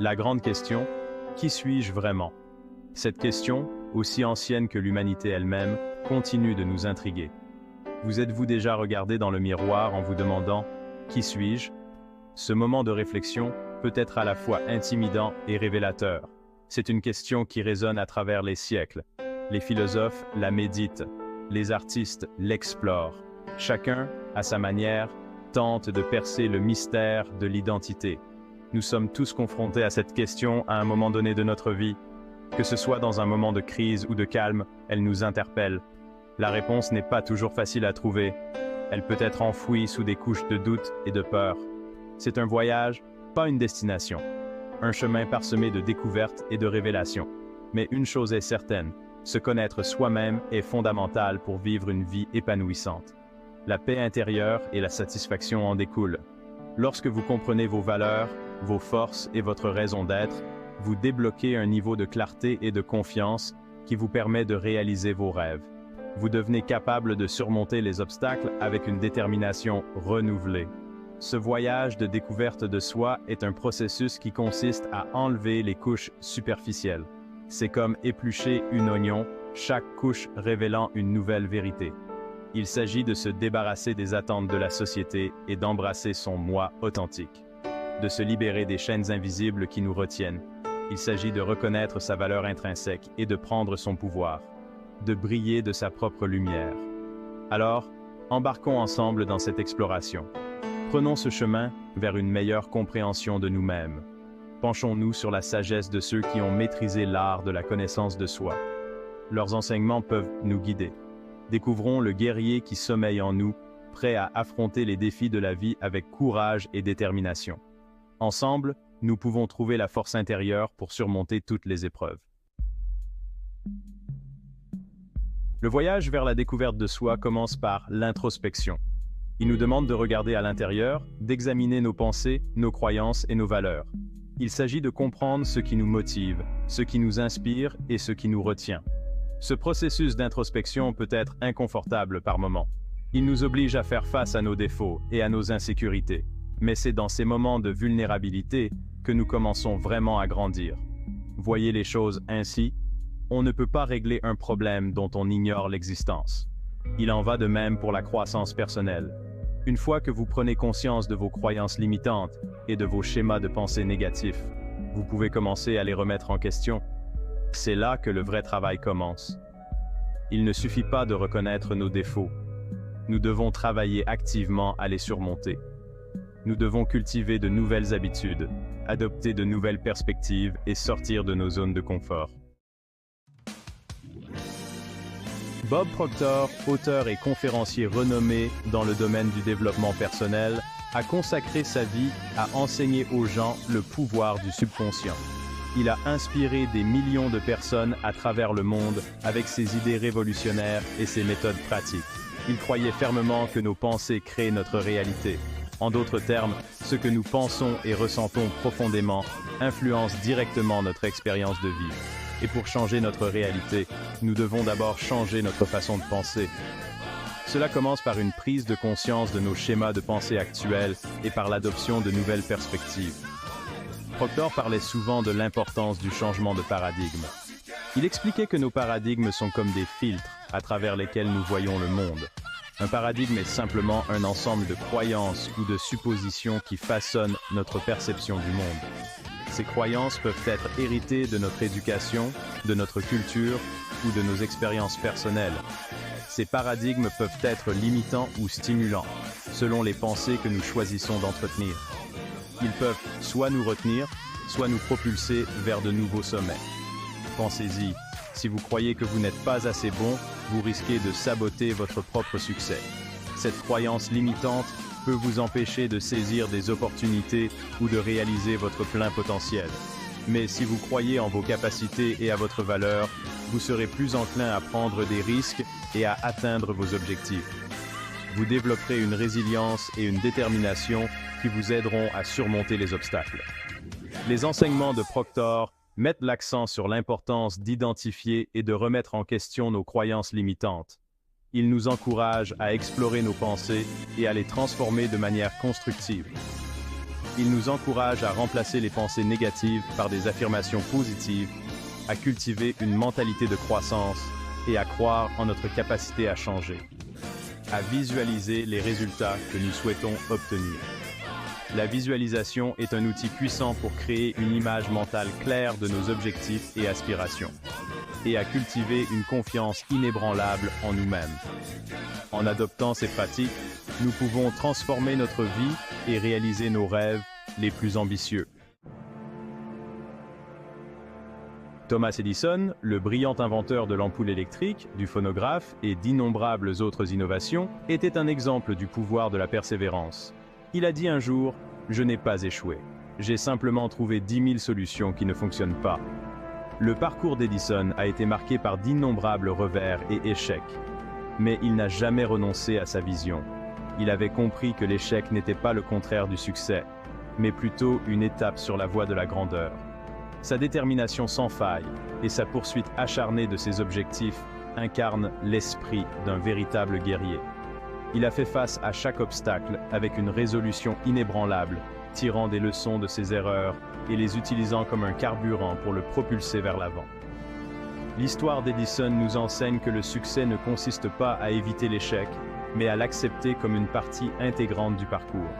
La grande question, qui suis-je vraiment? Cette question, aussi ancienne que l'humanité elle-même, continue de nous intriguer. Vous êtes-vous déjà regardé dans le miroir en vous demandant « Qui suis-je » Ce moment de réflexion peut être à la fois intimidant et révélateur. C'est une question qui résonne à travers les siècles. Les philosophes la méditent, les artistes l'explorent. Chacun, à sa manière, tente de percer le mystère de l'identité. Nous sommes tous confrontés à cette question à un moment donné de notre vie. Que ce soit dans un moment de crise ou de calme, elle nous interpelle. La réponse n'est pas toujours facile à trouver. Elle peut être enfouie sous des couches de doute et de peur. C'est un voyage, pas une destination. Un chemin parsemé de découvertes et de révélations. Mais une chose est certaine, se connaître soi-même est fondamental pour vivre une vie épanouissante. La paix intérieure et la satisfaction en découlent. Lorsque vous comprenez vos valeurs, vos forces et votre raison d'être, vous débloquez un niveau de clarté et de confiance qui vous permet de réaliser vos rêves. Vous devenez capable de surmonter les obstacles avec une détermination renouvelée. Ce voyage de découverte de soi est un processus qui consiste à enlever les couches superficielles. C'est comme éplucher un oignon, chaque couche révélant une nouvelle vérité. Il s'agit de se débarrasser des attentes de la société et d'embrasser son moi authentique. De se libérer des chaînes invisibles qui nous retiennent. Il s'agit de reconnaître sa valeur intrinsèque et de prendre son pouvoir. De briller de sa propre lumière. Alors, embarquons ensemble dans cette exploration. Prenons ce chemin vers une meilleure compréhension de nous-mêmes. Penchons-nous sur la sagesse de ceux qui ont maîtrisé l'art de la connaissance de soi. Leurs enseignements peuvent nous guider. Découvrons le guerrier qui sommeille en nous, prêt à affronter les défis de la vie avec courage et détermination. Ensemble, nous pouvons trouver la force intérieure pour surmonter toutes les épreuves. Le voyage vers la découverte de soi commence par l'introspection. Il nous demande de regarder à l'intérieur, d'examiner nos pensées, nos croyances et nos valeurs. Il s'agit de comprendre ce qui nous motive, ce qui nous inspire et ce qui nous retient. Ce processus d'introspection peut être inconfortable par moments. Il nous oblige à faire face à nos défauts et à nos insécurités. Mais c'est dans ces moments de vulnérabilité que nous commençons vraiment à grandir. Voyez les choses ainsi, on ne peut pas régler un problème dont on ignore l'existence. Il en va de même pour la croissance personnelle. Une fois que vous prenez conscience de vos croyances limitantes et de vos schémas de pensée négatifs, vous pouvez commencer à les remettre en question. C'est là que le vrai travail commence. Il ne suffit pas de reconnaître nos défauts. Nous devons travailler activement à les surmonter. Nous devons cultiver de nouvelles habitudes, adopter de nouvelles perspectives et sortir de nos zones de confort. Bob Proctor, auteur et conférencier renommé dans le domaine du développement personnel, a consacré sa vie à enseigner aux gens le pouvoir du subconscient. Il a inspiré des millions de personnes à travers le monde avec ses idées révolutionnaires et ses méthodes pratiques. Il croyait fermement que nos pensées créent notre réalité. En d'autres termes, ce que nous pensons et ressentons profondément influence directement notre expérience de vie. Et pour changer notre réalité, nous devons d'abord changer notre façon de penser. Cela commence par une prise de conscience de nos schémas de pensée actuels et par l'adoption de nouvelles perspectives. Proctor parlait souvent de l'importance du changement de paradigme. Il expliquait que nos paradigmes sont comme des filtres à travers lesquels nous voyons le monde. Un paradigme est simplement un ensemble de croyances ou de suppositions qui façonnent notre perception du monde. Ces croyances peuvent être héritées de notre éducation, de notre culture ou de nos expériences personnelles. Ces paradigmes peuvent être limitants ou stimulants, selon les pensées que nous choisissons d'entretenir. Ils peuvent soit nous retenir, soit nous propulser vers de nouveaux sommets. Pensez-y, si vous croyez que vous n'êtes pas assez bon, vous risquez de saboter votre propre succès. Cette croyance limitante peut vous empêcher de saisir des opportunités ou de réaliser votre plein potentiel. Mais si vous croyez en vos capacités et à votre valeur, vous serez plus enclin à prendre des risques et à atteindre vos objectifs. Vous développerez une résilience et une détermination qui vous aideront à surmonter les obstacles. Les enseignements de Proctor mettent l'accent sur l'importance d'identifier et de remettre en question nos croyances limitantes. Il nous encourage à explorer nos pensées et à les transformer de manière constructive. Il nous encourage à remplacer les pensées négatives par des affirmations positives, à cultiver une mentalité de croissance et à croire en notre capacité à changer, à visualiser les résultats que nous souhaitons obtenir. La visualisation est un outil puissant pour créer une image mentale claire de nos objectifs et aspirations, et à cultiver une confiance inébranlable en nous-mêmes. En adoptant ces pratiques, nous pouvons transformer notre vie et réaliser nos rêves les plus ambitieux. Thomas Edison, le brillant inventeur de l'ampoule électrique, du phonographe et d'innombrables autres innovations, était un exemple du pouvoir de la persévérance. Il a dit un jour « Je n'ai pas échoué. J'ai simplement trouvé 10 000 solutions qui ne fonctionnent pas. » Le parcours d'Edison a été marqué par d'innombrables revers et échecs. Mais il n'a jamais renoncé à sa vision. Il avait compris que l'échec n'était pas le contraire du succès, mais plutôt une étape sur la voie de la grandeur. Sa détermination sans faille et sa poursuite acharnée de ses objectifs incarnent l'esprit d'un véritable guerrier. Il a fait face à chaque obstacle avec une résolution inébranlable, tirant des leçons de ses erreurs et les utilisant comme un carburant pour le propulser vers l'avant. L'histoire d'Edison nous enseigne que le succès ne consiste pas à éviter l'échec, mais à l'accepter comme une partie intégrante du parcours.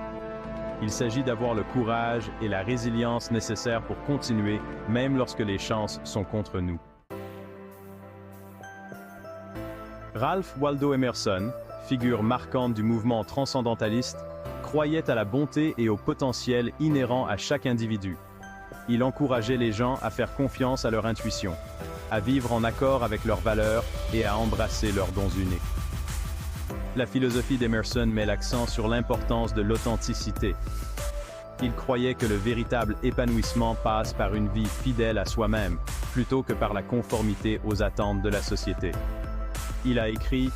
Il s'agit d'avoir le courage et la résilience nécessaires pour continuer, même lorsque les chances sont contre nous. Ralph Waldo Emerson, figure marquante du mouvement transcendentaliste, croyait à la bonté et au potentiel inhérent à chaque individu. Il encourageait les gens à faire confiance à leur intuition, à vivre en accord avec leurs valeurs et à embrasser leurs dons uniques. La philosophie d'Emerson met l'accent sur l'importance de l'authenticité. Il croyait que le véritable épanouissement passe par une vie fidèle à soi-même, plutôt que par la conformité aux attentes de la société. Il a écrit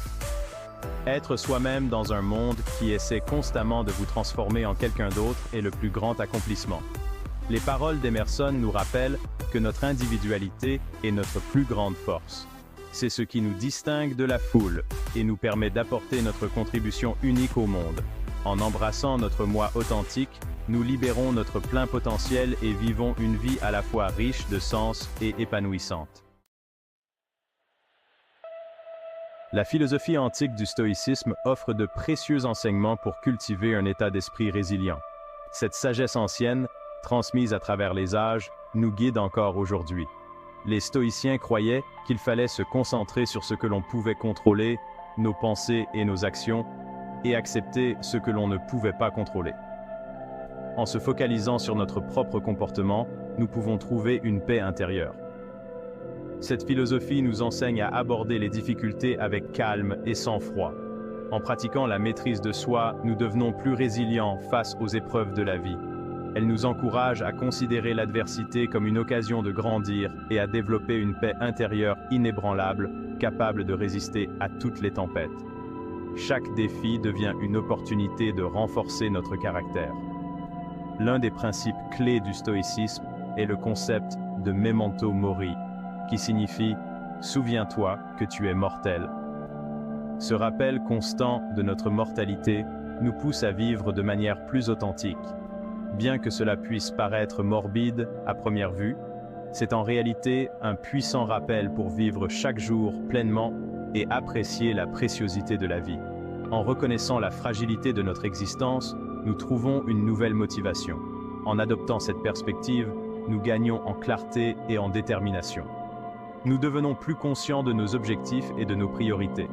« Être soi-même dans un monde qui essaie constamment de vous transformer en quelqu'un d'autre est le plus grand accomplissement. » Les paroles d'Emerson nous rappellent que notre individualité est notre plus grande force. C'est ce qui nous distingue de la foule et nous permet d'apporter notre contribution unique au monde. En embrassant notre moi authentique, nous libérons notre plein potentiel et vivons une vie à la fois riche de sens et épanouissante. La philosophie antique du stoïcisme offre de précieux enseignements pour cultiver un état d'esprit résilient. Cette sagesse ancienne, transmise à travers les âges, nous guide encore aujourd'hui. Les stoïciens croyaient qu'il fallait se concentrer sur ce que l'on pouvait contrôler, nos pensées et nos actions, et accepter ce que l'on ne pouvait pas contrôler. En se focalisant sur notre propre comportement, nous pouvons trouver une paix intérieure. Cette philosophie nous enseigne à aborder les difficultés avec calme et sang-froid. En pratiquant la maîtrise de soi, nous devenons plus résilients face aux épreuves de la vie. Elle nous encourage à considérer l'adversité comme une occasion de grandir et à développer une paix intérieure inébranlable, capable de résister à toutes les tempêtes. Chaque défi devient une opportunité de renforcer notre caractère. L'un des principes clés du stoïcisme est le concept de memento mori, qui signifie « souviens-toi que tu es mortel ». Ce rappel constant de notre mortalité nous pousse à vivre de manière plus authentique. Bien que cela puisse paraître morbide à première vue, c'est en réalité un puissant rappel pour vivre chaque jour pleinement et apprécier la préciosité de la vie. En reconnaissant la fragilité de notre existence, nous trouvons une nouvelle motivation. En adoptant cette perspective, nous gagnons en clarté et en détermination. Nous devenons plus conscients de nos objectifs et de nos priorités.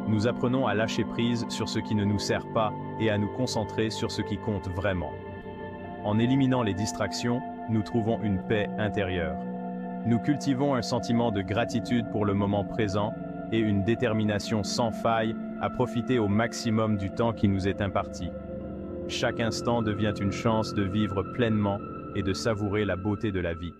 Nous apprenons à lâcher prise sur ce qui ne nous sert pas et à nous concentrer sur ce qui compte vraiment. En éliminant les distractions, nous trouvons une paix intérieure. Nous cultivons un sentiment de gratitude pour le moment présent et une détermination sans faille à profiter au maximum du temps qui nous est imparti. Chaque instant devient une chance de vivre pleinement et de savourer la beauté de la vie.